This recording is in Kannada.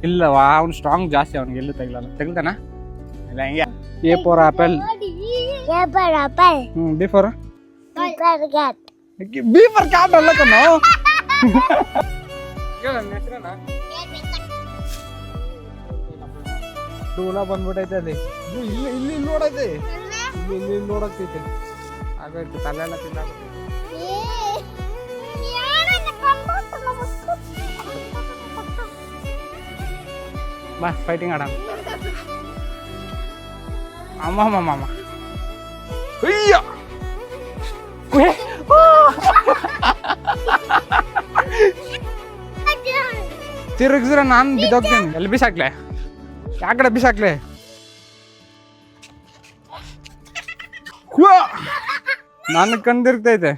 ಇಲ್ಲವಾ ಅವ್ನು ಸ್ಟ್ರಾಂಗ್ ಜಾಸ್ತಿ, ಅವ್ನಿಗೆ ಎಲ್ಲೂ ತೆಗಿಲಲ್ಲ. ತೆಗಿತಾನ ಇಲ್ಲ ಹೆಂಗೆ. A for apple. B for cat ಅಲ್ಲ ಕಣ್ಣು. ಡೂಲ ಬಂದ್ಬಿಟ್ಟೈತೆ ಅಲ್ಲಿ. ಇಲ್ಲಿ ಇಲ್ಲಿ ನೋಡೈತೆ, ಇಲ್ಲಿ ಇಲ್ಲಿ ನೋಡತ್ತೈತೆ. ಆಗೋಯ್ತು, ತಲೆ ಎಲ್ಲ ತಿನ್ನಾಗುತ್ತೆ. ಬಾ ಫೈಟಿಂಗ್ ಆಡೋಣ. ಅಮ್ಮ ಅಯ್ಯ ತಿರುಗಿಸ್ರೆ ನಾನು ಬಿದ್ದೋಗ್ತೀನಿ. ಎಲ್ಲಿ ಬಿಸಾಕ್ಲೆ? ಯಾವ ಕಡೆ ಬಿಸಾಕ್ಲೆ? ನಾನು ಕಂಡಿರ್ತೈತೆ.